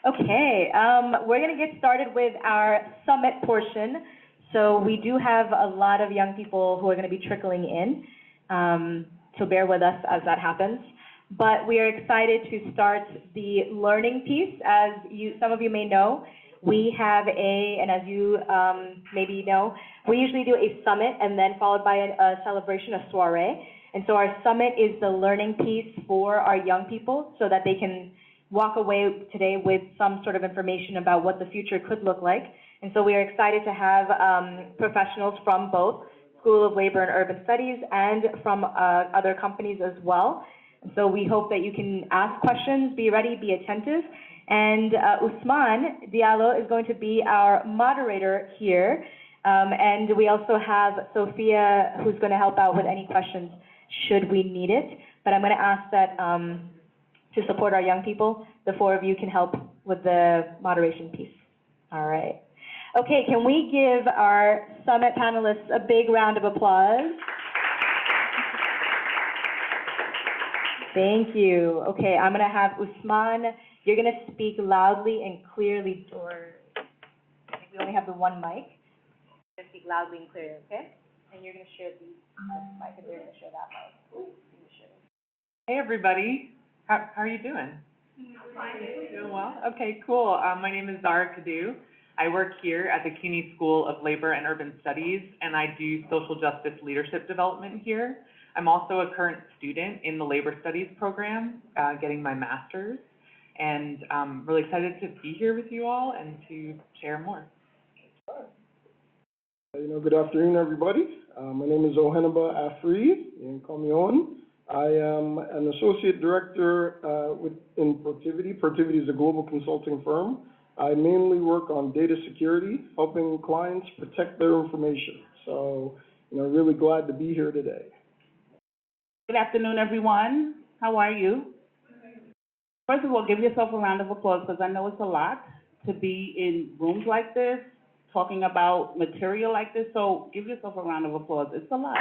Okay, we're going to get started with our summit portion. So we do have a lot of young people who are going to be trickling in, so bear with us as that happens. But we are excited to start the learning piece. As some of you may know, we have and as you maybe know, we usually do a summit and then followed by a celebration, a soiree. And so our summit is the learning piece for our young people so that they can walk away today with some sort of information about what the future could look like. And so we are excited to have professionals from both School of Labor and Urban Studies and from other companies as well. And so we hope that you can ask questions, be ready, be attentive. And Usman Diallo is going to be our moderator here. And we also have Sophia, who's going to help out with any questions should we need it. But I'm going to ask that to support our young people, the four of you can help with the moderation piece. All right. Okay, can we give our summit panelists a big round of applause? Thank you. Okay, I'm going to have Usman. You're going to speak loudly and clearly, I think we only have the one mic. You're going to speak loudly and clearly, okay? And you're going to share the mic, and we're going to share that mic. Hey, everybody. How are you doing? Fine. Doing well? Okay, cool. My name is Zara Kadu. I work here at the CUNY School of Labor and Urban Studies, and I do social justice leadership development here. I'm also a current student in the Labor Studies program, getting my master's, and I'm really excited to be here with you all and to share more. Good afternoon, everybody. My name is Ohenaba Afri. You can call me On. I am an associate director in Protiviti. Protiviti is a global consulting firm. I mainly work on data security, helping clients protect their information. So, really glad to be here today. Good afternoon, everyone. How are you? First of all, give yourself a round of applause because I know it's a lot to be in rooms like this, talking about material like this. So give yourself a round of applause. It's a lot.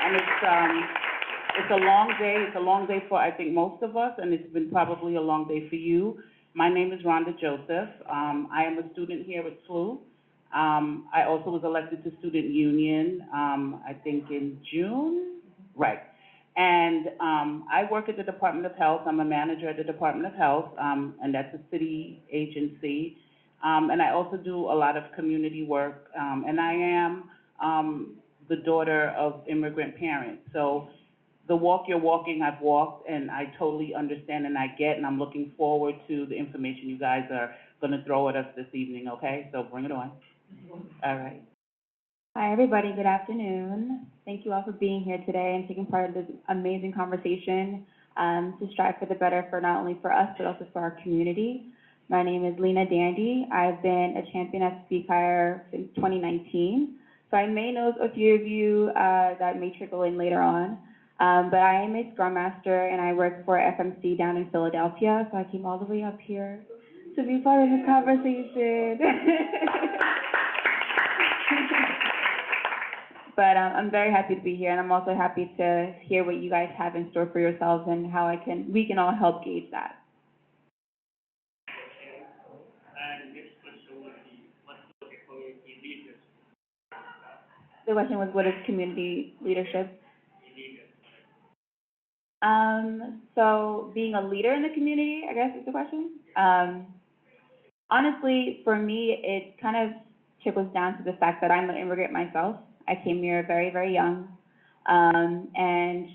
And it's a long day. It's a long day for, I think, most of us, and it's been probably a long day for you. My name is Rhonda Joseph. I am a student here at SLU. I also was elected to Student Union, I think in June, right. And I work at the Department of Health. I'm a manager at the Department of Health, and that's a city agency. And I also do a lot of community work, and I am the daughter of immigrant parents. So the walk you're walking, I've walked, and I totally understand and I get, and I'm looking forward to the information you guys are going to throw at us this evening, okay? So bring it on. All right. Hi, everybody. Good afternoon. Thank you all for being here today and taking part in this amazing conversation to strive for the better for not only for us, but also for our community. My name is Lena Dandy. I've been a champion at Speakhire since 2019. So I may know a few of you that may trickle in later on. But I am a Scrum Master, and I work for FMC down in Philadelphia, so I came all the way up here to be part of this conversation. But I'm very happy to be here, and I'm also happy to hear what you guys have in store for yourselves and how we can all help gauge that. And next question would be, what's the community leadership? The question was, what is community leadership? So being a leader in the community, I guess is the question. Honestly, for me, it kind of trickles down to the fact that I'm an immigrant myself. I came here very, very young, and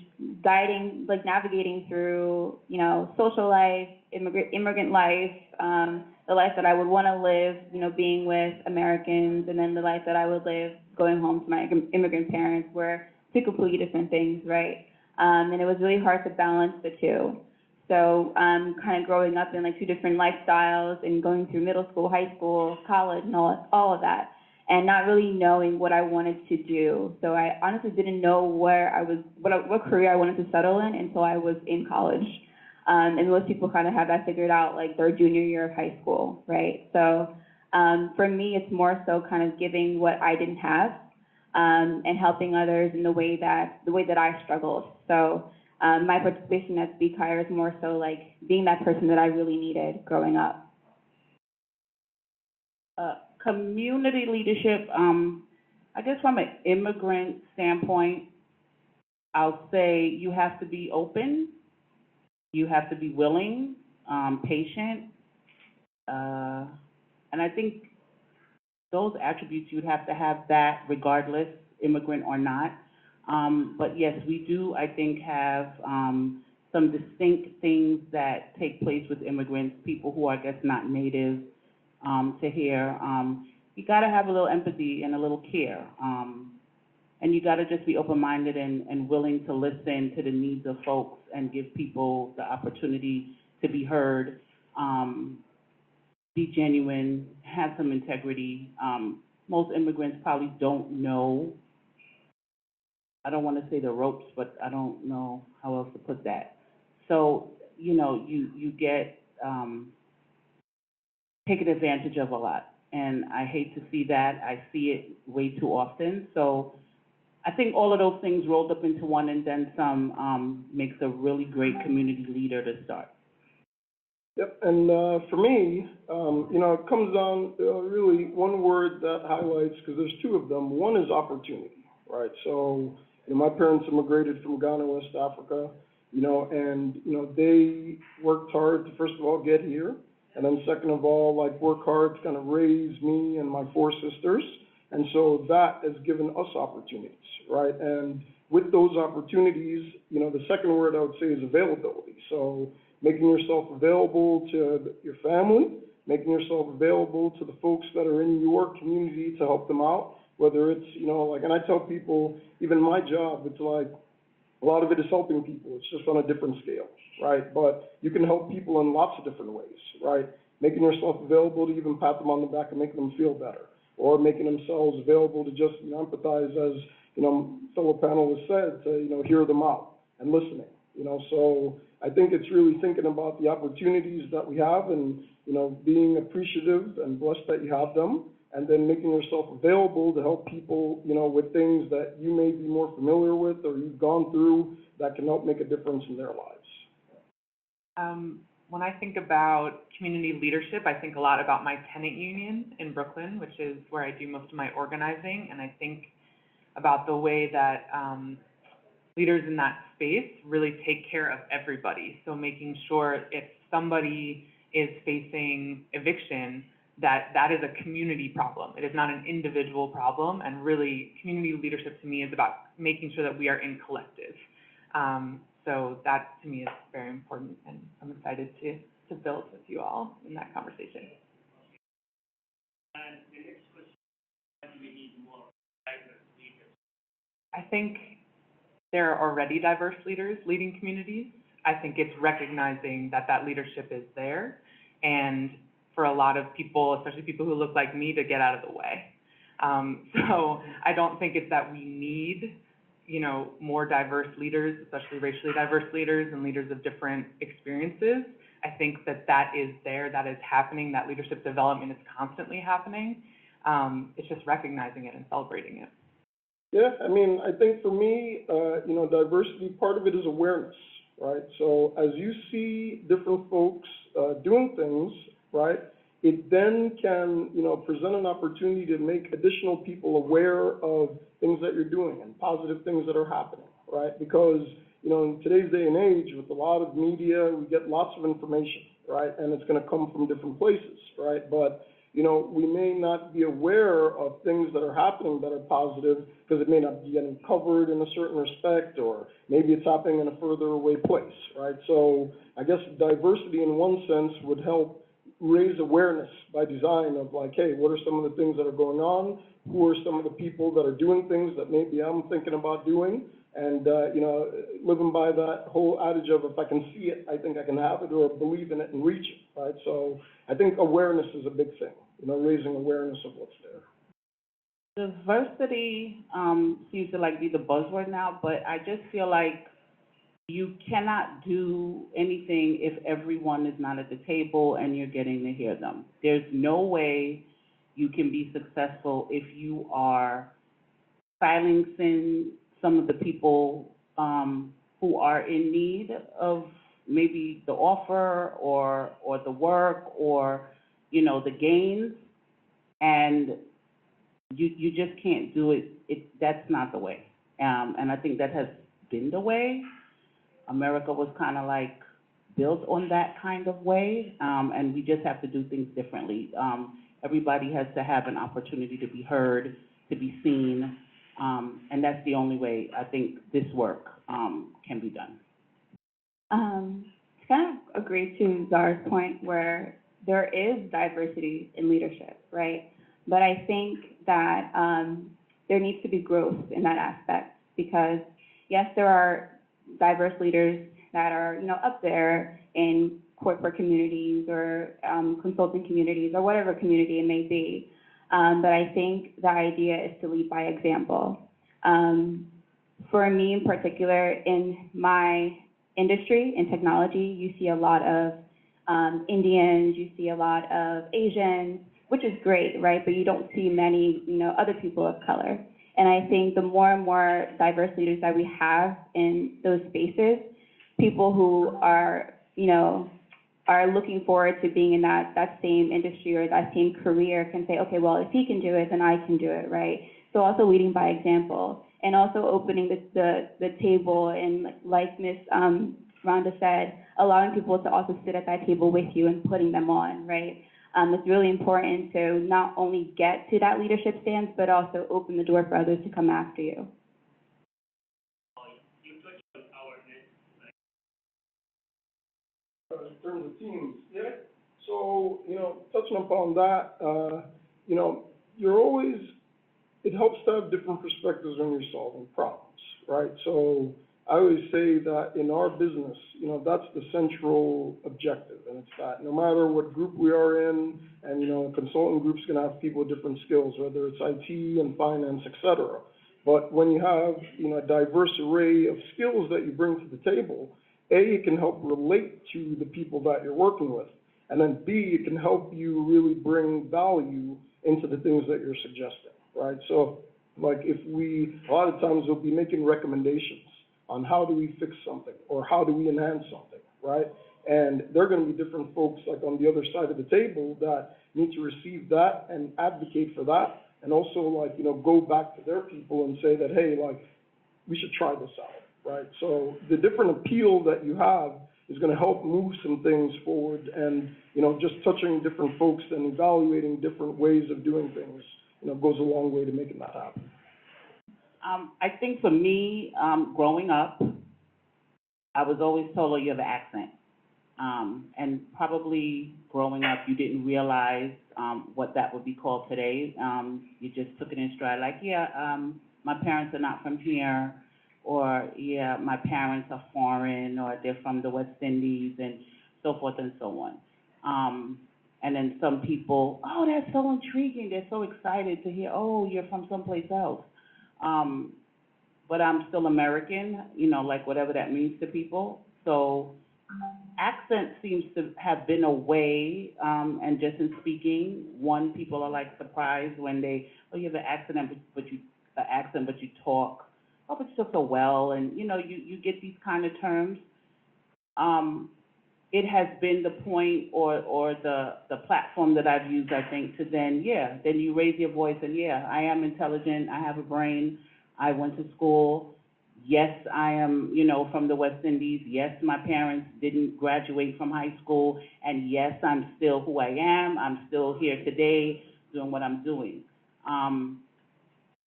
navigating through, social life, immigrant life, the life that I would want to live, being with Americans, and then the life that I would live going home to my immigrant parents were two completely different things, right? And it was really hard to balance the two. So kind of growing up in two different lifestyles and going through middle school, high school, college, and all of that, and not really knowing what I wanted to do. So I honestly didn't know what career I wanted to settle in until I was in college. And most people kind of have that figured out their junior year of high school, right? So for me, it's more so kind of giving what I didn't have and helping others in the way that I struggled. So my participation at Speakhire is more so being that person that I really needed growing up. Community leadership, I guess from an immigrant standpoint, I'll say you have to be open, you have to be willing, patient, and I think those attributes, you'd have to have that regardless, immigrant or not. But yes, we do, I think, have, some distinct things that take place with immigrants, people who are, I guess, not native, to here. You gotta have a little empathy and a little care. And you gotta just be open-minded and willing to listen to the needs of folks and give people the opportunity to be heard, be genuine, have some integrity. Most immigrants probably don't know, I don't wanna say the ropes, but I don't know how else to put that. So, you know, you get, taken advantage of a lot. And I hate to see that. I see it way too often. So I think all of those things rolled up into one and then some, makes a really great community leader to start. Yep, and for me, you know, it comes down really one word that highlights, because there's two of them. One is opportunity, right? So, you know, my parents immigrated from Ghana, West Africa, you know, and, you know, they worked hard to, first of all, get here, and then second of all, like, work hard to kind of raise me and my four sisters. And so that has given us opportunities, right? And with those opportunities, you know, the second word I would say is availability. So making yourself available to your family, making yourself available to the folks that are in your community to help them out, whether it's, you know, like, and I tell people, even my job, it's like, a lot of it is helping people. It's just on a different scale, right? But you can help people in lots of different ways, right? Making yourself available to even pat them on the back and make them feel better, or making themselves available to just, you know, empathize, as, you know, fellow panelists said, to, you know, hear them out and listening, you know. So I think it's really thinking about the opportunities that we have and, you know, being appreciative and blessed that you have them, and then making yourself available to help people, you know, with things that you may be more familiar with or you've gone through that can help make a difference in their lives. When I think about community leadership, I think a lot about my tenant union in Brooklyn, which is where I do most of my organizing, and I think about the way that leaders in that space really take care of everybody. So making sure if somebody is facing eviction, that is a community problem. It is not an individual problem, and really community leadership to me is about making sure that we are in collective. So that to me is very important, and I'm excited to build with you all in that conversation. And the next question, why do we need more diverse leaders? I think there are already diverse leaders leading communities. I think it's recognizing that that leadership is there, and for a lot of people, especially people who look like me, to get out of the way. So I don't think it's that we need, you know, more diverse leaders, especially racially diverse leaders and leaders of different experiences. I think that that is there, that is happening, that leadership development is constantly happening. It's just recognizing it and celebrating it. Yeah, I mean, I think for me, you know, diversity, part of it is awareness, right? So as you see different folks doing things, right, it then can, you know, present an opportunity to make additional people aware of things that you're doing and positive things that are happening, right? Because, you know, in today's day and age, with a lot of media, we get lots of information, right? And it's going to come from different places, right? But, you know, we may not be aware of things that are happening that are positive because it may not be getting covered in a certain respect, or maybe it's happening in a further away place, right? So I guess diversity in one sense would help raise awareness by design of, like, hey, what are some of the things that are going on? Who are some of the people that are doing things that maybe I'm thinking about doing? And, you know, living by that whole adage of, if I can see it, I think I can have it, or believe in it and reach it, right? So I think awareness is a big thing, you know, raising awareness of what's there. Diversity, seems to like be the buzzword now, but I just feel like you cannot do anything if everyone is not at the table and you're getting to hear them. There's no way you can be successful if you are silencing some of the people who are in need of maybe the offer or the work or, you know, the gains. And you just can't do it, that's not the way. And I think that has been the way. America was kind of like built on that kind of way, and we just have to do things differently. Everybody has to have an opportunity to be heard, to be seen, and that's the only way I think this work can be done. To kind of agree to Zara's point where there is diversity in leadership, right? But I think that there needs to be growth in that aspect because, yes, there are diverse leaders that are, up there in corporate communities or consulting communities or whatever community it may be. But I think the idea is to lead by example. For me in particular, in my industry, in technology, you see a lot of Indians, you see a lot of Asians, which is great, right? But you don't see many, other people of color. And I think the more and more diverse leaders that we have in those spaces, people who are, are looking forward to being in that same industry or that same career can say, okay, well, if he can do it, then I can do it, right? So also leading by example and also opening the table and like Ms. Rhonda said, allowing people to also sit at that table with you and putting them on, right? It's really important to not only get to that leadership stance, but also open the door for others to come after you. You touched on awareness, In terms of teams, yeah. So, touching upon that, you're always, it helps to have different perspectives when you're solving problems, right? So I always say that in our business, that's the central objective, and it's that no matter what group we are in, and, a consultant group's gonna have people with different skills, whether it's IT and finance, et cetera. But when you have, a diverse array of skills that you bring to the table, A, it can help relate to the people that you're working with, and then B, it can help you really bring value into the things that you're suggesting, right? So, like, a lot of times we'll be making recommendations on how do we fix something, or how do we enhance something, right? And there are gonna be different folks, like, on the other side of the table that need to receive that and advocate for that, and also, like, go back to their people and say that, hey, like, we should try this out, right? So the different appeal that you have is gonna help move some things forward, and, just touching different folks and evaluating different ways of doing things, goes a long way to making that happen. I think for me, growing up, I was always told, oh, you have an accent. And probably growing up, you didn't realize what that would be called today. You just took it in stride, like, yeah, my parents are not from here, or, yeah, my parents are foreign, or they're from the West Indies, and so forth and so on. And then some people, oh, that's so intriguing, they're so excited to hear, oh, you're from someplace else. But I'm still American, like whatever that means to people. So accent seems to have been a way, and just in speaking, people are like surprised when they, oh, you have an accent, but you talk, oh, but you talk so well, and you get these kind of terms. It has been the point or the platform that I've used, I think, to then you raise your voice and, yeah, I am intelligent, I have a brain, I went to school, yes, I am, from the West Indies, yes, my parents didn't graduate from high school, and yes, I'm still who I am, I'm still here today doing what I'm doing.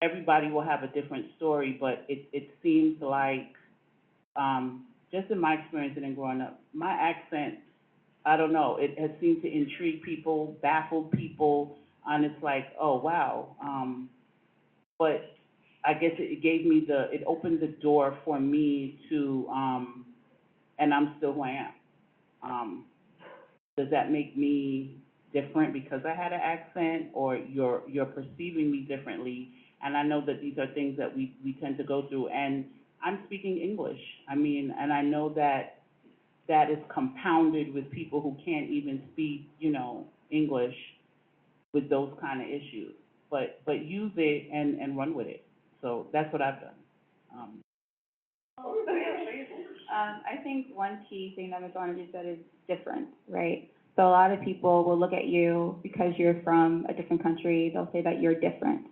Everybody will have a different story, but it seems like, just in my experience and in growing up, my accent, I don't know, it has seemed to intrigue people, baffle people, and it's like, oh, wow. But I guess it opened the door for me to, and I'm still who I am. Does that make me different because I had an accent, or you're perceiving me differently? And I know that these are things that we tend to go through, and I'm speaking English. And I know that is compounded with people who can't even speak, English with those kind of issues. But use it and run with it. So that's what I've done. I think one key thing that Ms. Rhonda just said is different, right? So a lot of people will look at you because you're from a different country, they'll say that you're different.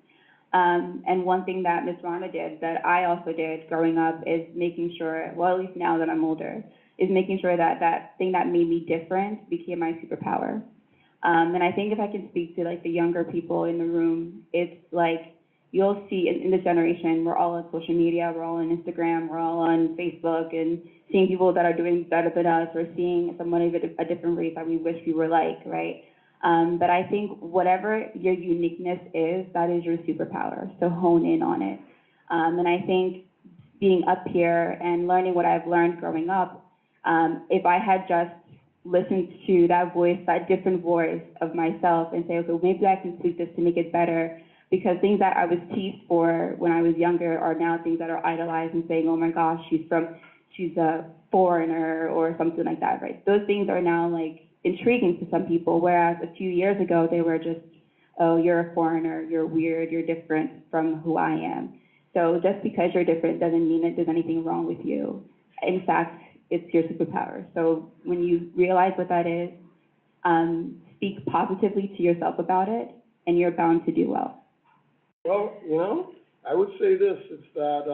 And one thing that Ms. Rana did, that I also did growing up, is making sure, well, at least now that I'm older, is making sure that that thing that made me different became my superpower. And I think if I can speak to like the younger people in the room, it's like, you'll see in this generation, we're all on social media, we're all on Instagram, we're all on Facebook, and seeing people that are doing better than us, or seeing someone of a different race that we wish we were like, right? But I think whatever your uniqueness is, that is your superpower, so hone in on it. And I think being up here and learning what I've learned growing up, if I had just listened to that voice, that different voice of myself, and say, okay, well, maybe I can tweak this to make it better, because things that I was teased for when I was younger are now things that are idolized and saying, oh my gosh, she's a foreigner or something like that, right? Those things are now like intriguing to some people, whereas a few years ago they were just, oh, you're a foreigner, you're weird, you're different from who I am. So just because you're different doesn't mean that there's anything wrong with you. In fact, it's your superpower. So when you realize what that is, speak positively to yourself about it, and you're bound to do well. Well, you know, I would say this, it's that,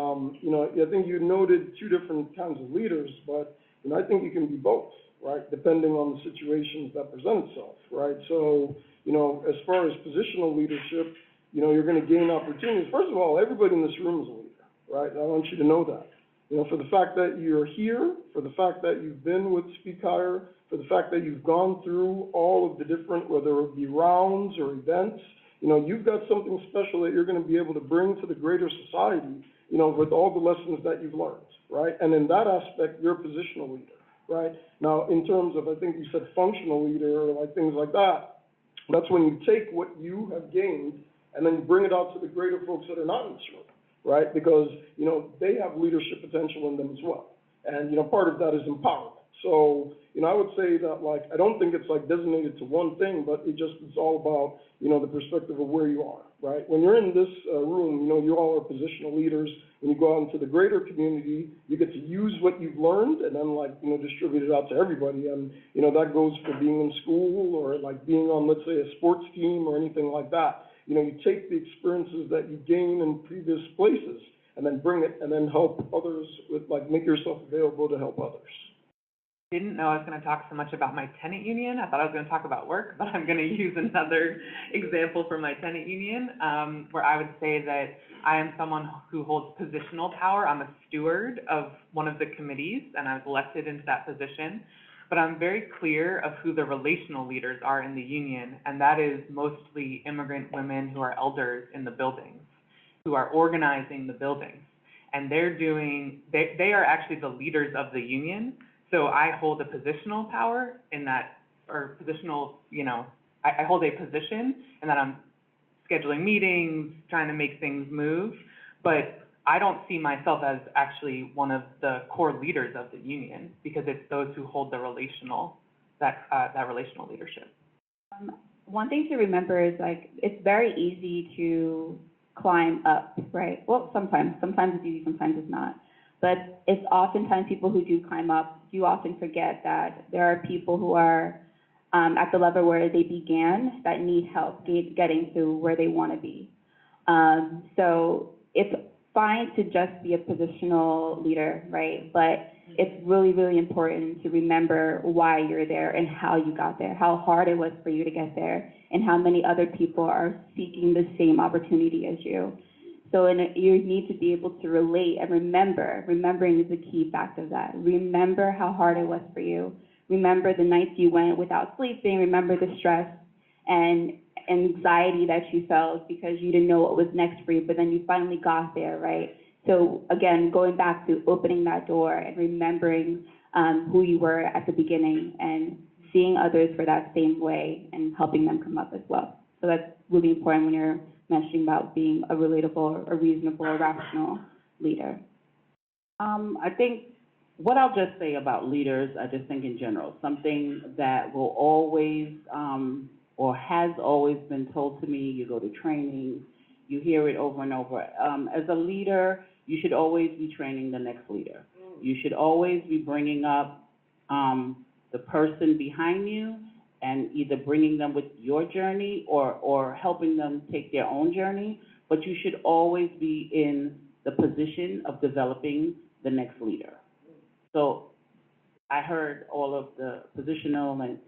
you know, I think you noted two different kinds of leaders, but, you know, I think you can be both, right, depending on the situations that present itself, right? So, you know, as far as positional leadership, you know, you're going to gain opportunities. First of all, everybody in this room is a leader, right? I want you to know that. You know, for the fact that you're here, for the fact that you've been with Speakhire, for the fact that you've gone through all of the different, whether it be rounds or events, you know, you've got something special that you're going to be able to bring to the greater society, you know, with all the lessons that you've learned, right? And in that aspect, you're a positional leader, right? Now, in terms of, I think you said functional leader or like things like that, that's when you take what you have gained and then you bring it out to the greater folks that are not in this room, right? Because, you know, they have leadership potential in them as well. And, you know, part of that is empowerment. So, you know, I would say that, like, I don't think it's like designated to one thing, but it's all about, you know, the perspective of where you are, right? When you're in this room, you know, you all are positional leaders. When you go out into the greater community, you get to use what you've learned and then, like, you know, distribute it out to everybody. And, you know, that goes for being in school or, like, being on, let's say, a sports team or anything like that. You know, you take the experiences that you gain in previous places and then bring it and then help others with, like, make yourself available to help others. Didn't know I was going to talk so much about my tenant union. I thought I was going to talk about work, but I'm going to use another example from my tenant union, where I would say that I am someone who holds positional power. I'm a steward of one of the committees, and I was elected into that position. But I'm very clear of who the relational leaders are in the union, and that is mostly immigrant women who are elders in the buildings, who are organizing the buildings. And they are actually the leaders of the union. So I hold a positional power in that, or positional, you know, I hold a position in that I'm scheduling meetings, trying to make things move, but I don't see myself as actually one of the core leaders of the union, because it's those who hold the relational, that relational leadership. One thing to remember is, like, it's very easy to climb up, right? Well, sometimes it's easy, sometimes it's not. But it's oftentimes people who do climb up, you often forget that there are people who are at the level where they began that need help getting to where they want to be. So it's fine to just be a positional leader, right? But it's really, really important to remember why you're there and how you got there, how hard it was for you to get there, and how many other people are seeking the same opportunity as you. So you need to be able to relate and remember. Remembering is a key fact of that. Remember how hard it was for you. Remember the nights you went without sleeping. Remember the stress and anxiety that you felt because you didn't know what was next for you, but then you finally got there, right? So again, going back to opening that door and remembering who you were at the beginning and seeing others for that same way and helping them come up as well. So that's really important when you're mentioning about being a relatable, a reasonable, a rational leader. I think what I'll just say about leaders, I just think in general, something that will always, or has always been told to me, you go to training, you hear it over and over. As a leader, you should always be training the next leader. You should always be bringing up the person behind you and either bringing them with your journey or helping them take their own journey, but you should always be in the position of developing the next leader. So I heard all of the positional and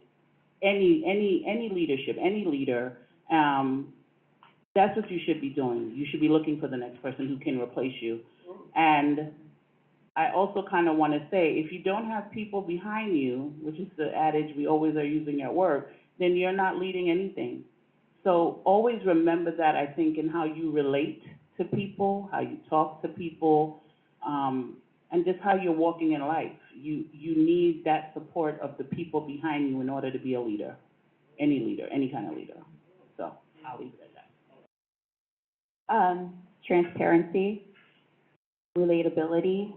any leadership, any leader, that's what you should be doing. You should be looking for the next person who can replace you. And I also kind of want to say, if you don't have people behind you, which is the adage we always are using at work, then you're not leading anything. So always remember that, I think, in how you relate to people, how you talk to people, and just how you're walking in life. You need that support of the people behind you in order to be a leader, any kind of leader. So I'll leave it at that. Transparency, relatability,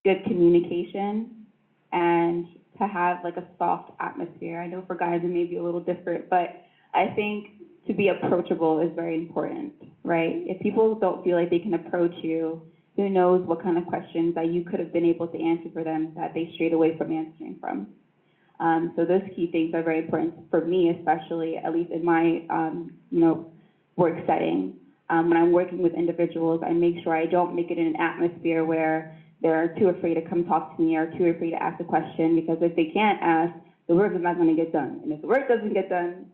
good communication, and to have like a soft atmosphere. I know for guys it may be a little different, but I think to be approachable is very important, right? If people don't feel like they can approach you, who knows what kind of questions that you could have been able to answer for them that they strayed away from answering from. So those key things are very important for me, especially, at least in my, work setting. When I'm working with individuals, I make sure I don't make it in an atmosphere where they're too afraid to come talk to me or too afraid to ask a question, because if they can't ask, the work is not going to get done. And if the work doesn't get done,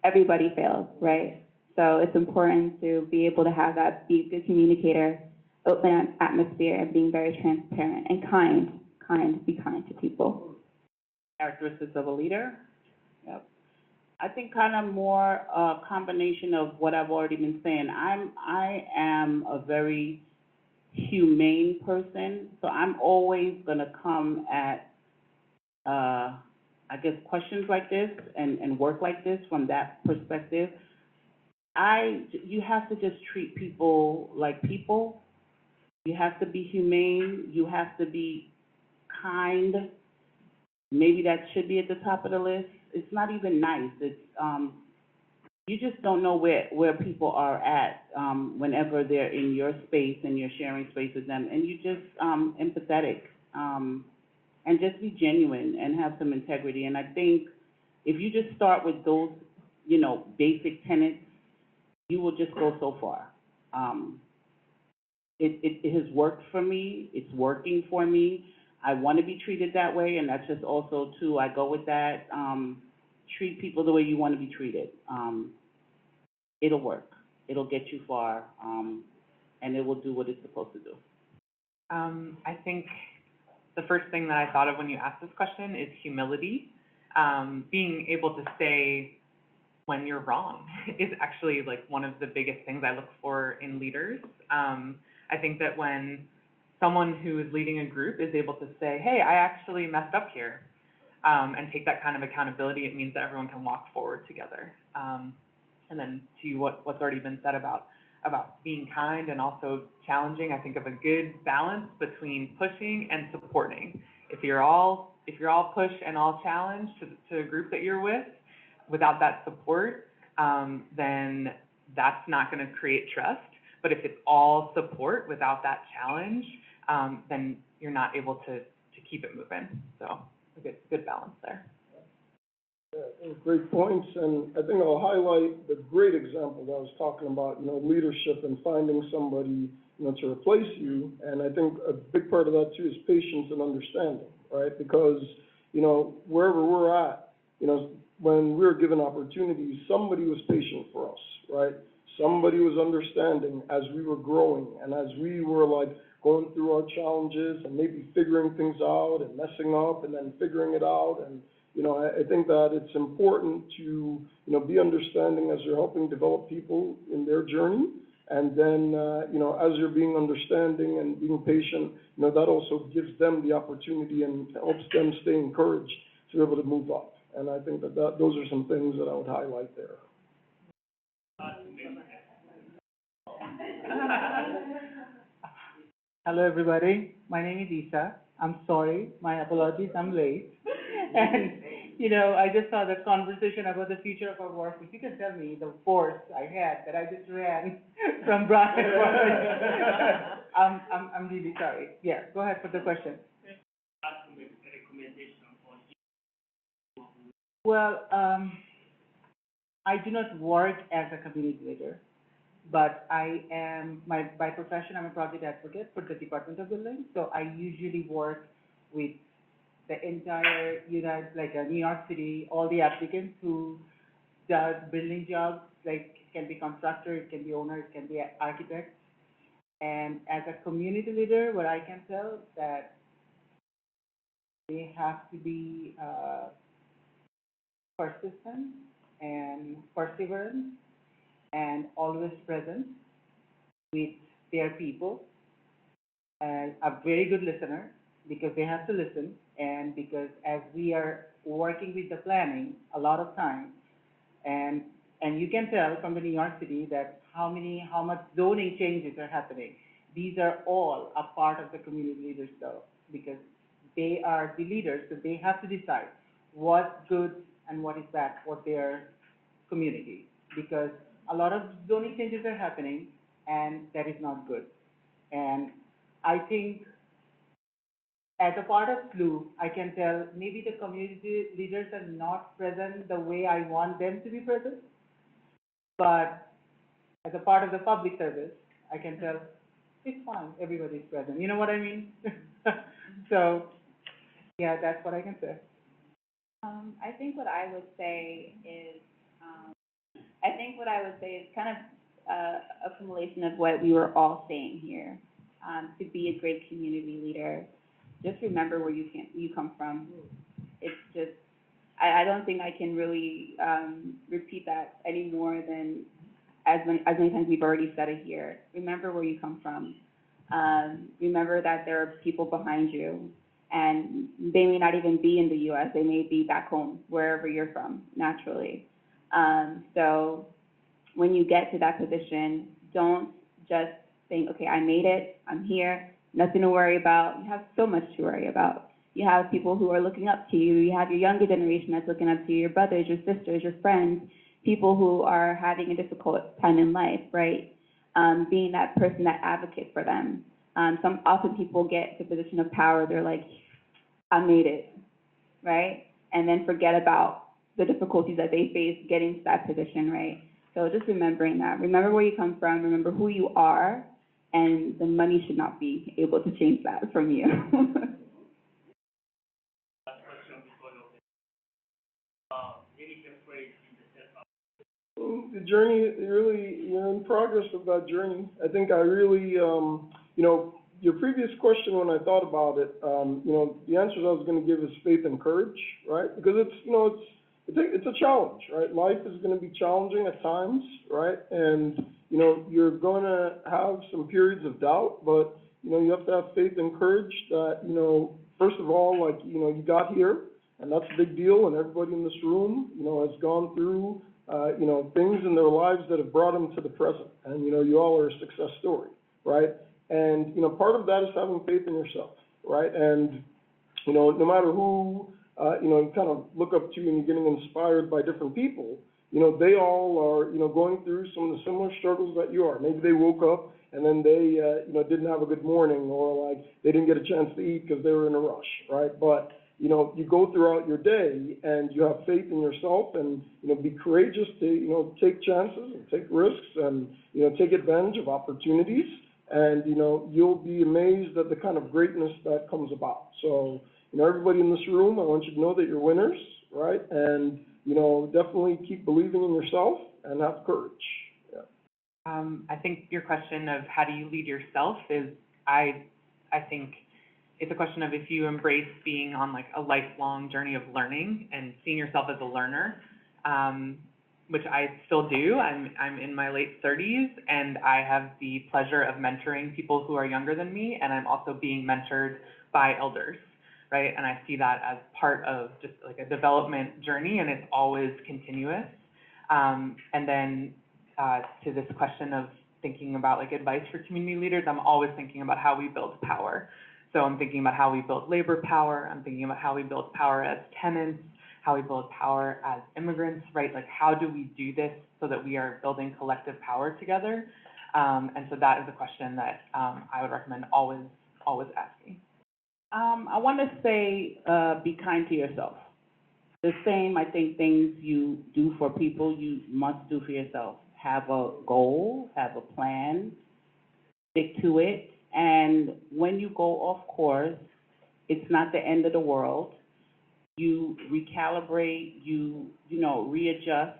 everybody fails, right? So it's important to be able to have that, be a good communicator, open atmosphere, and being very transparent and be kind to people. Characteristics of a leader? Yep. I think kind of more a combination of what I've already been saying. I am a very humane person, so I'm always gonna come at, I guess, questions like this and work like this from that perspective. You have to just treat people like people. You have to be humane. You have to be kind. Maybe that should be at the top of the list. It's not even nice. It's, you just don't know where people are at, whenever they're in your space and you're sharing space with them. And you just, empathetic, and just be genuine and have some integrity. And I think if you just start with those, basic tenets, you will just go so far. It has worked for me. It's working for me. I want to be treated that way, and that's just also, too, I go with that. Treat people the way you want to be treated. It'll work. It'll get you far, and it will do what it's supposed to do. I think the first thing that I thought of when you asked this question is humility. Being able to say when you're wrong is actually like one of the biggest things I look for in leaders. I think that when someone who is leading a group is able to say, hey, I actually messed up here, and take that kind of accountability, it means that everyone can walk forward together. And then to what's already been said about being kind and also challenging, I think of a good balance between pushing and supporting. If you're all push and all challenge to a group that you're with, without that support, then that's not going to create trust. But if it's all support without that challenge, then you're not able to keep it moving. So a good balance there. Yeah, I think great points, and I think I'll highlight the great example that I was talking about, leadership and finding somebody, to replace you. And I think a big part of that too is patience and understanding, right? Because, wherever we're at, when we were given opportunities, somebody was patient for us, right? Somebody was understanding as we were growing and as we were going through our challenges and maybe figuring things out and messing up and then figuring it out. And, I think that it's important to, be understanding as you're helping develop people in their journey. And then, as you're being understanding and being patient, that also gives them the opportunity and helps them stay encouraged to be able to move up. And I think that those are some things that I would highlight there. Hello, everybody. My name is Isha. I'm sorry. My apologies. I'm late. And, I just saw the conversation about the future of our work. If you can tell me the force I had that I just ran from Brian. I'm really sorry. Yeah, go ahead for the question. Recommendation for Well, I do not work as a community leader, but I am, by profession, I'm a project advocate for the Department of Building. So I usually work with the entire New York City, all the applicants who does building jobs, like it can be contractor, it can be owner, it can be architect. And as a community leader, what I can tell that they have to be persistent and perseverance and always present with their people, and a very good listener because they have to listen, and because as we are working with the planning a lot of times, and you can tell from the New York City that how much zoning changes are happening. These are all a part of the community leaders though, because they are the leaders, so they have to decide what's good and what is bad for their community. Because a lot of zoning changes are happening, and that is not good. And I think as a part of SLU, I can tell maybe the community leaders are not present the way I want them to be present, but as a part of the public service, I can tell it's fine, everybody's present. You know what I mean? So, yeah, that's what I can say. I think what I would say is, I think what I would say is kind of accumulation of what we were all saying here. To be a great community leader, just remember where you come from. It's just, I don't think I can really repeat that any more than as many times we've already said it here. Remember where you come from. Remember that there are people behind you, and they may not even be in the U.S. They may be back home, wherever you're from, naturally. So when you get to that position, don't just think, okay, I made it, I'm here, nothing to worry about. You have so much to worry about. You have people who are looking up to you. You have your younger generation that's looking up to you, your brothers, your sisters, your friends, people who are having a difficult time in life, right? Being that person, that advocate for them. Often people get to a position of power, they're like, I made it, right? And then forget about the difficulties that they face getting to that position, right? So just remembering that. Remember where you come from, remember who you are, and the money should not be able to change that from you. Last question before you any temporary The journey, really, you're in progress of that journey. I think I really, your previous question, when I thought about it, the answers I was gonna give is faith and courage, right? Because it's a challenge, right? Life is gonna be challenging at times, right? And, you're gonna have some periods of doubt, but, you have to have faith and courage that, first of all, you got here, and that's a big deal, and everybody in this room, has gone through, things in their lives that have brought them to the present. And, you all are a success story, right? And, part of that is having faith in yourself, right? And, no matter who, you kind of look up to and you're getting inspired by different people, they all are, going through some of the similar struggles that you are. Maybe they woke up and then they, didn't have a good morning, or like they didn't get a chance to eat because they were in a rush, right? But, you go throughout your day and you have faith in yourself, and, be courageous to, take chances and take risks and, take advantage of opportunities. And, you'll be amazed at the kind of greatness that comes about. So, everybody in this room, I want you to know that you're winners, right? And, definitely keep believing in yourself and have courage. Yeah. I think your question of how do you lead yourself is, I think it's a question of if you embrace being on like a lifelong journey of learning and seeing yourself as a learner, which I still do. I'm in my late 30s, and I have the pleasure of mentoring people who are younger than me, and I'm also being mentored by elders, right? And I see that as part of just like a development journey, and it's always continuous. And then to this question of thinking about like advice for community leaders, I'm always thinking about how we build power. So I'm thinking about how we build labor power. I'm thinking about how we build power as tenants, how we build power as immigrants, right? Like, how do we do this so that we are building collective power together? And so that is a question that I would recommend always asking. I want to say, be kind to yourself. The same, I think, things you do for people, you must do for yourself. Have a goal, have a plan, stick to it, and when you go off course, it's not the end of the world. You recalibrate, you know, readjust,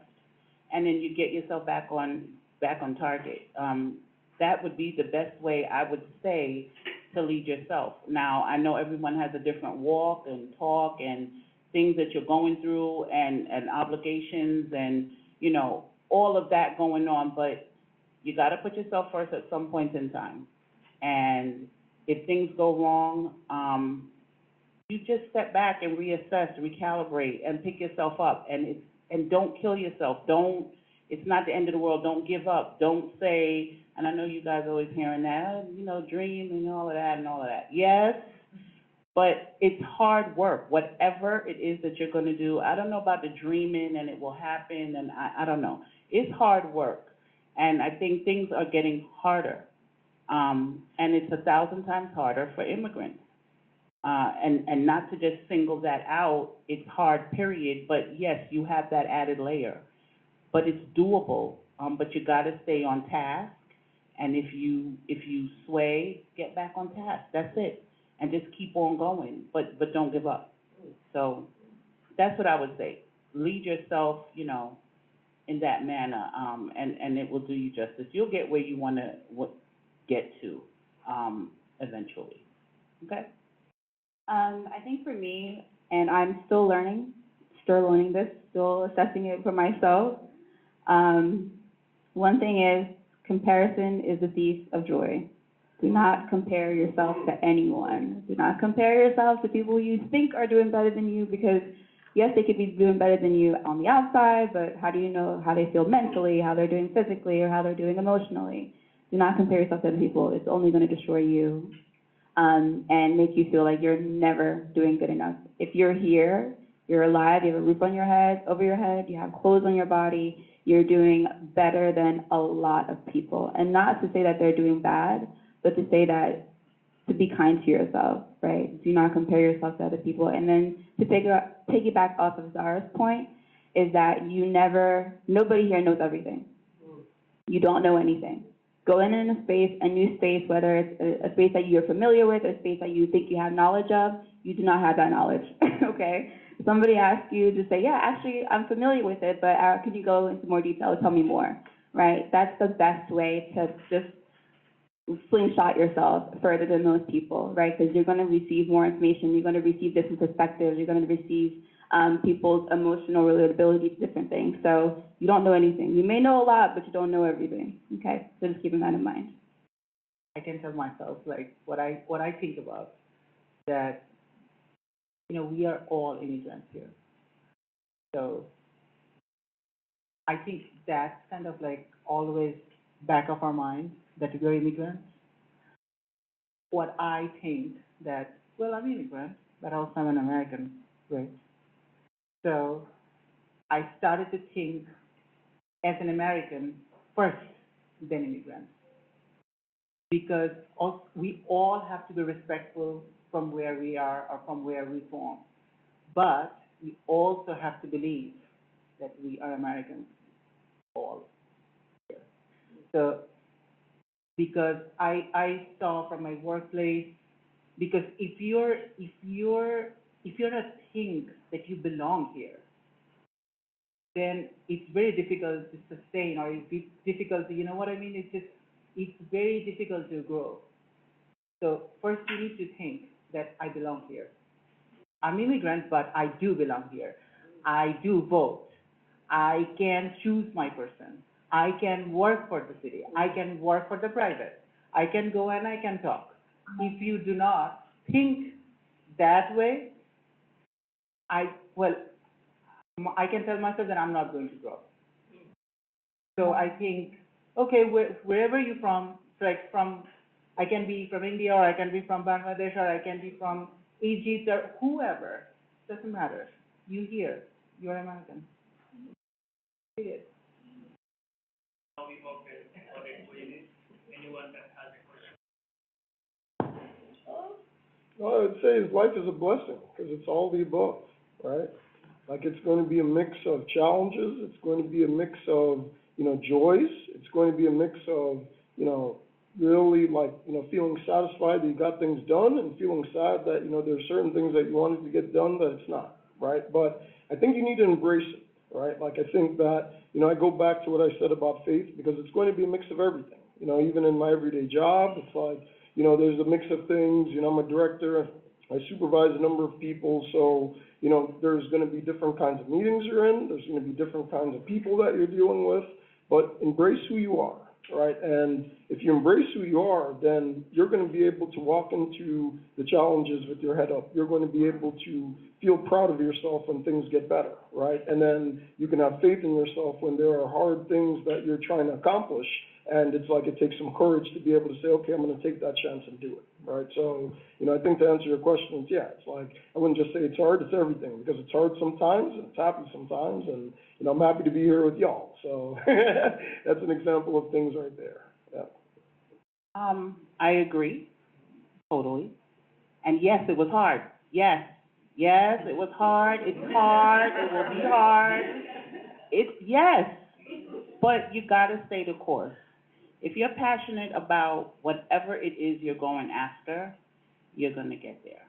and then you get yourself back on target. That would be the best way, I would say, to lead yourself. Now, I know everyone has a different walk and talk and things that you're going through and obligations and, you know, all of that going on, but you gotta put yourself first at some point in time. And if things go wrong, you just step back and reassess, recalibrate, and pick yourself up. And don't kill yourself. It's not the end of the world. Don't give up. Don't say, and I know you guys are always hearing that, you know, dream and all of that. Yes, but it's hard work. Whatever it is that you're going to do, I don't know about the dreaming and it will happen, and I don't know. It's hard work. And I think things are getting harder. And it's 1,000 times harder for immigrants. And not to just single that out, it's hard, period, but yes, you have that added layer. But it's doable, but you gotta stay on task, and if you sway, get back on task, that's it. And just keep on going, but don't give up. So, that's what I would say. Lead yourself, you know, in that manner, and it will do you justice. You'll get where you wanna get to, eventually, okay? I think for me, and I'm still learning this, still assessing it for myself. One thing is, comparison is the thief of joy. Do not compare yourself to anyone. Do not compare yourself to people you think are doing better than you, because yes, they could be doing better than you on the outside, but how do you know how they feel mentally, how they're doing physically, or how they're doing emotionally? Do not compare yourself to other people. It's only going to destroy you. And make you feel like you're never doing good enough. If you're here, you're alive, you have a roof on your head, over your head, you have clothes on your body, you're doing better than a lot of people. And not to say that they're doing bad, but to say that, to be kind to yourself, right? Do not compare yourself to other people. And then to piggyback off of Zara's point, is that nobody here knows everything. You don't know anything. Go in a new space, whether it's a space that you're familiar with, a space that you think you have knowledge of, you do not have that knowledge, okay? If somebody asks you to say, yeah, actually, I'm familiar with it, but could you go into more detail or tell me more, right? That's the best way to just slingshot yourself further than most people, right? Because you're going to receive more information, you're going to receive different perspectives, you're going to receive people's emotional relatability to different things. So you don't know anything. You may know a lot, but you don't know everything, okay? So just keeping that in mind. I can tell myself, like, what I think about, that, you know, we are all immigrants here. So I think that's kind of like always back of our minds, that we're immigrants. What I think that, well, I'm immigrant, but also I'm an American, right? So I started to think as an American first, then immigrant. Because we all have to be respectful from where we are or from where we're from. But we also have to believe that we are Americans, all here. So, because I saw from my workplace, because if you're not think that you belong here, then it's very difficult to sustain, or it's difficult to, you know what I mean? It's very difficult to grow. So first you need to think that I belong here. I'm immigrant, but I do belong here. I do vote. I can choose my person. I can work for the city. I can work for the private. I can go and I can talk. If you do not think that way, I can tell myself that I'm not going to grow. So I think, okay, wherever you're from, I can be from India, or I can be from Bangladesh, or I can be from Egypt, or whoever, doesn't matter. You here, you're American. Period. Now we work with anyone that has a question. Well, I would say life is a blessing, because it's all the above, right? Like, it's going to be a mix of challenges, it's going to be a mix of, joys, it's going to be a mix of, really, like, feeling satisfied that you got things done, and feeling sad that, there's certain things that you wanted to get done that it's not, right? But I think you need to embrace it, right? Like, I think that, I go back to what I said about faith, because it's going to be a mix of everything. Even in my everyday job, it's like, there's a mix of things. I'm a director, I supervise a number of people, so, there's gonna be different kinds of meetings you're in, there's gonna be different kinds of people that you're dealing with, but embrace who you are, right? And if you embrace who you are, then you're gonna be able to walk into the challenges with your head up. You're going to be able to feel proud of yourself when things get better, right? And then you can have faith in yourself when there are hard things that you're trying to accomplish, and it's like it takes some courage to be able to say, okay, I'm gonna take that chance and do it, right? So, I think to answer your question, yeah, it's like, I wouldn't just say it's hard, it's everything, because it's hard sometimes, and it's happy sometimes, and, I'm happy to be here with y'all, so that's an example of things right there, yeah. I agree, totally. And yes, it was hard. Yes, it was hard, it's hard, it will be hard. Yes, but you gotta stay the course. If you're passionate about whatever it is you're going after, you're gonna get there.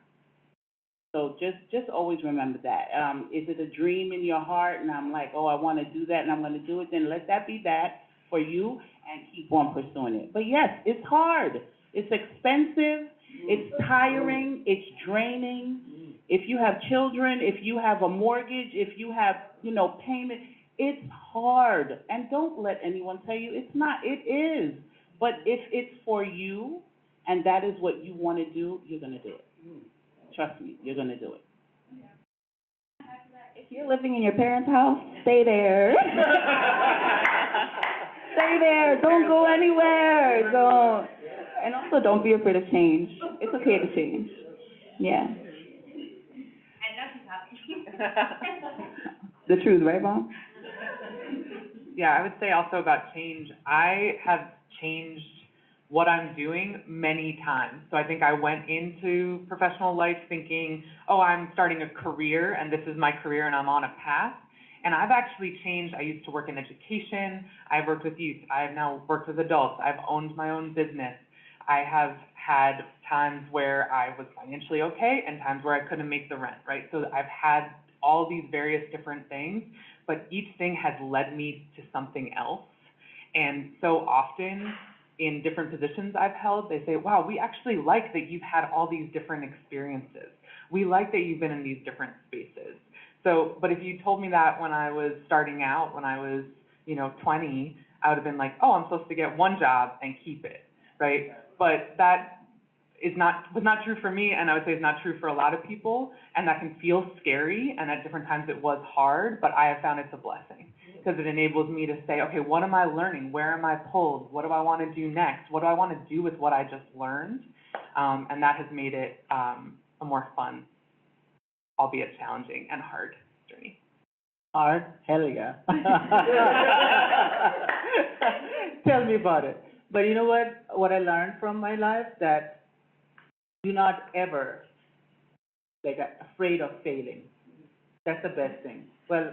So just always remember that. Is it a dream in your heart, and I'm like, oh, I wanna do that, and I'm gonna do it, then let that be that for you, and keep on pursuing it. But yes, it's hard, it's expensive, it's tiring, it's draining. If you have children, if you have a mortgage, if you have, payment, it's hard. And don't let anyone tell you it's not. It is. But if it's for you, and that is what you want to do, you're going to do it. Trust me, you're going to do it. If you're living in your parents' house, stay there. Stay there. Don't go anywhere. Don't. And also, don't be afraid of change. It's okay to change. Yeah. The truth, right, Mom? Yeah, I would say also about change, I have changed what I'm doing many times. So I think I went into professional life thinking, oh, I'm starting a career, and this is my career, and I'm on a path. And I've actually changed. I used to work in education. I've worked with youth. I've now worked with adults. I've owned my own business. I have had times where I was financially okay and times where I couldn't make the rent, right? So I've had all these various different things, but each thing has led me to something else. And so often in different positions I've held, they say, wow, we actually like that you've had all these different experiences. We like that you've been in these different spaces. So, but if you told me that when I was starting out, when I was, 20, I would have been like, oh, I'm supposed to get one job and keep it, right? But that was not true for me, and I would say is not true for a lot of people, and that can feel scary, and at different times it was hard, but I have found it's a blessing, because it enables me to say, okay, what am I learning? Where am I pulled? What do I want to do next? What do I want to do with what I just learned? And that has made it a more fun, albeit challenging and hard journey. Hard? Hell yeah. Tell me about it. But you know what I learned from my life, that do not ever, afraid of failing. That's the best thing. Well,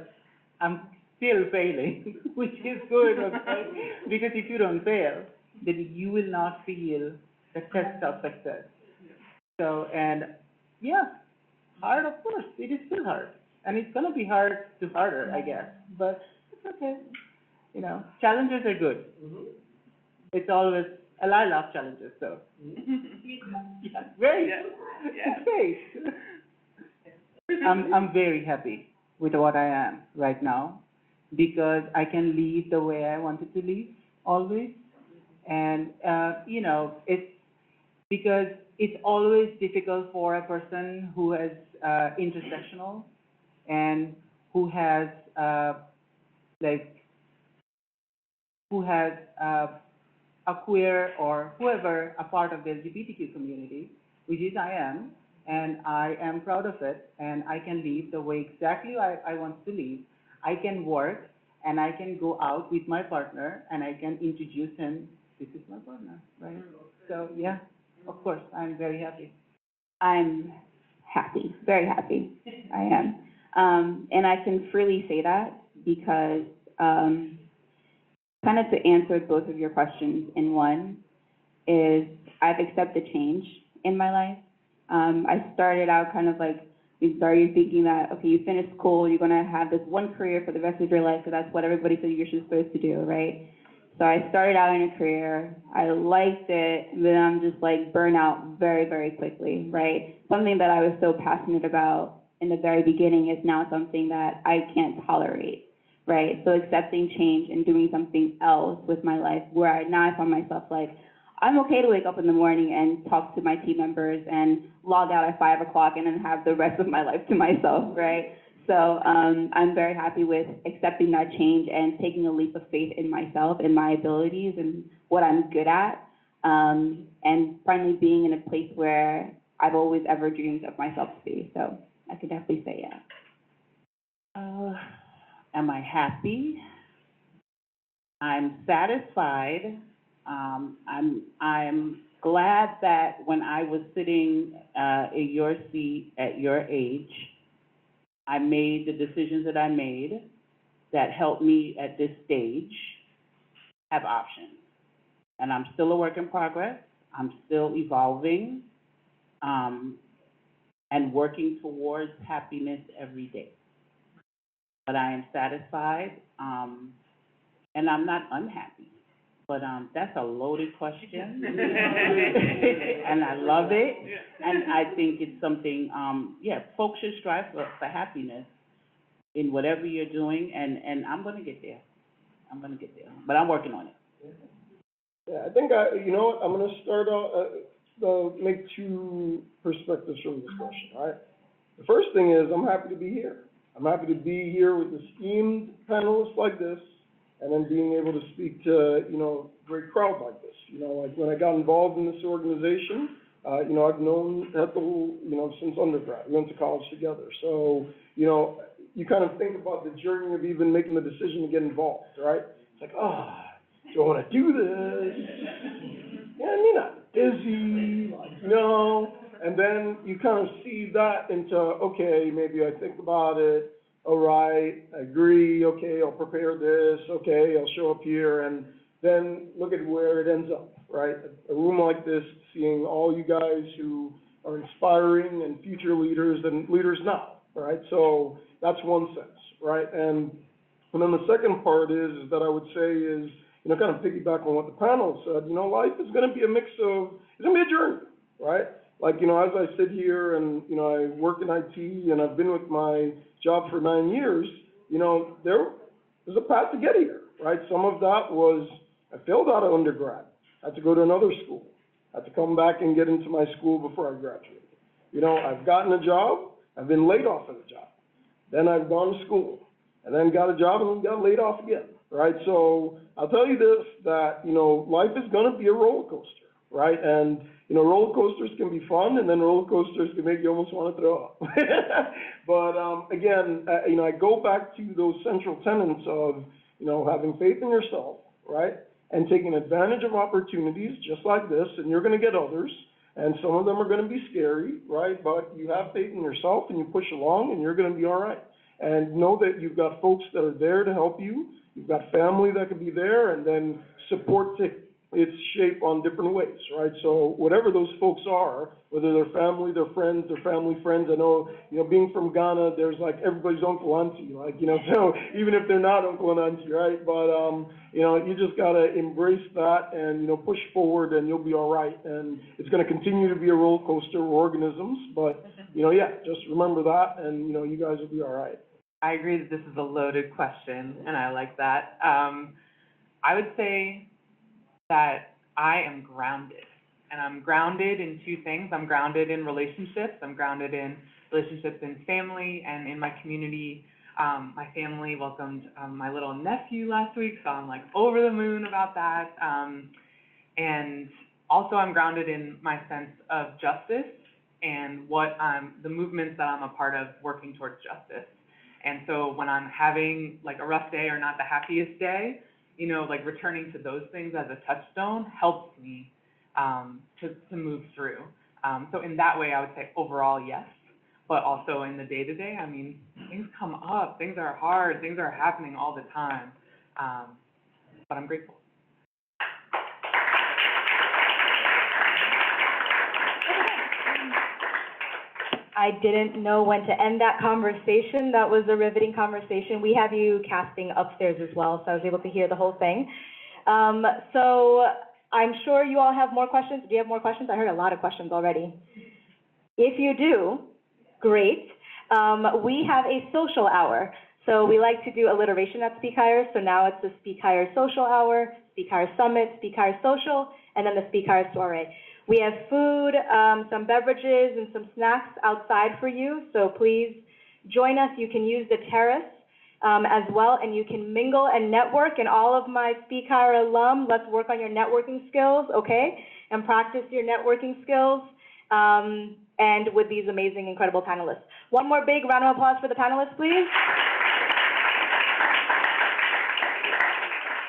I'm still failing, which is good, okay? Because if you don't fail, then you will not feel the test of success. So, and yeah, hard, of course, it is still hard. And it's gonna be harder, I guess, but it's okay. Challenges are good. It's always, and I love challenges, so. Yeah, great. Yeah. Great. I'm very happy with what I am right now, because I can lead the way I wanted to lead, always. And, it's because it's always difficult for a person who is intersectional and who has a queer or whoever, a part of the LGBTQ community, which is I am, and I am proud of it, and I can lead the way exactly I want to lead. I can work, and I can go out with my partner, and I can introduce him, this is my partner, right? So, yeah, of course, I'm very happy. I'm happy, very happy. I am. And I can freely say that because, kind of to answer both of your questions in one, is I've accepted change in my life. I started out kind of like, you started thinking that, okay, you finish school, you're gonna have this one career for the rest of your life, because that's what everybody said you're supposed to do, right? So I started out in a career, I liked it, and then I'm just like burnt out very, very quickly, right? Something that I was so passionate about in the very beginning is now something that I can't tolerate, right? So accepting change and doing something else with my life, where now I find myself like, I'm okay to wake up in the morning and talk to my team members and log out at 5 o'clock and then have the rest of my life to myself, right? So I'm very happy with accepting that change and taking a leap of faith in myself and my abilities and what I'm good at, and finally being in a place where I've always ever dreamed of myself to be. So I could definitely say yeah. Am I happy? I'm satisfied. I'm glad that when I was sitting in your seat at your age, I made the decisions that I made that helped me at this stage have options. And I'm still a work in progress. I'm still evolving, and working towards happiness every day. But I am satisfied, and I'm not unhappy. But that's a loaded question, and I love it. And I think it's something, folks should strive for happiness in whatever you're doing, and I'm gonna get there. I'm gonna get there, but I'm working on it. Yeah, I think you know what, I'm gonna start out, make two perspectives from this question, all right? The first thing is, I'm happy to be here. I'm happy to be here with esteemed panelists like this, and then being able to speak to, you know, great crowd like this. You know, like when I got involved in this organization, you know, I've known Ethel, you know, since undergrad. We went to college together. So, you know, you kind of think about the journey of even making the decision to get involved, right? It's like, oh, do I want to do this? Yeah, you're not busy, like, you know. And then you kind of see that into, okay, maybe I think about it. All right, I agree, okay, I'll prepare this, okay, I'll show up here, and then look at where it ends up, right? A room like this, seeing all you guys who are inspiring and future leaders and leaders now, right? So that's one sense, right? And then the second part is that I would say is, you know, kind of piggyback on what the panel said, you know, life is gonna be a mix of, it's gonna be a journey, right? Like, you know, as I sit here and, you know, I work in IT and I've been with my job for 9 years, you know, there's a path to get here, right? Some of that was, I failed out of undergrad, I had to go to another school, I had to come back and get into my school before I graduated. You know, I've gotten a job, I've been laid off of the job, then I've gone to school, and then got a job and then got laid off again, right? So I'll tell you this, that, you know, life is gonna be a roller coaster, right? And, you know, roller coasters can be fun, and then roller coasters can make you almost want to throw up. But again, you know, I go back to those central tenets of, you know, having faith in yourself, right, and taking advantage of opportunities just like this, and you're going to get others, and some of them are going to be scary, right? But you have faith in yourself, and you push along, and you're going to be all right. And know that you've got folks that are there to help you. You've got family that can be there, and then support its shape on different ways, right? So whatever those folks are, whether they're family, their friends, their family friends, I know, you know, being from Ghana, there's like everybody's uncle, auntie, like, you know, so even if they're not uncle and auntie, right? But, you know, you just gotta embrace that and, you know, push forward and you'll be all right. And it's gonna continue to be a roller coaster, we're organisms, but, you know, yeah, just remember that and, you know, you guys will be all right. I agree that this is a loaded question, and I like that. I would say that I am grounded, and I'm grounded in two things. I'm grounded in relationships. I'm grounded in relationships in family and in my community. My family welcomed my little nephew last week, so I'm like over the moon about that. And also I'm grounded in my sense of justice and the movements that I'm a part of working towards justice. And so when I'm having like a rough day or not the happiest day, you know, like returning to those things as a touchstone helps me to move through. So in that way, I would say overall, yes. but also in the day-to-day. I mean, things come up, things are hard, things are happening all the time, but I'm grateful. I didn't know when to end that conversation. That was a riveting conversation. We have you casting upstairs as well, so I was able to hear the whole thing. So I'm sure you all have more questions. Do you have more questions? I heard a lot of questions already. If you do, great. We have a social hour. So we like to do alliteration at Speakhire. So now it's the Speakhire Social Hour, Speakhire Summit, Speakhire Social, and then the Speakhire Soiree. We have food, some beverages, and some snacks outside for you. So please join us. You can use the terrace as well, and you can mingle and network. And all of my Speakhire alum, let's work on your networking skills, okay? And practice your networking skills. And with these amazing, incredible panelists. One more big round of applause for the panelists, please.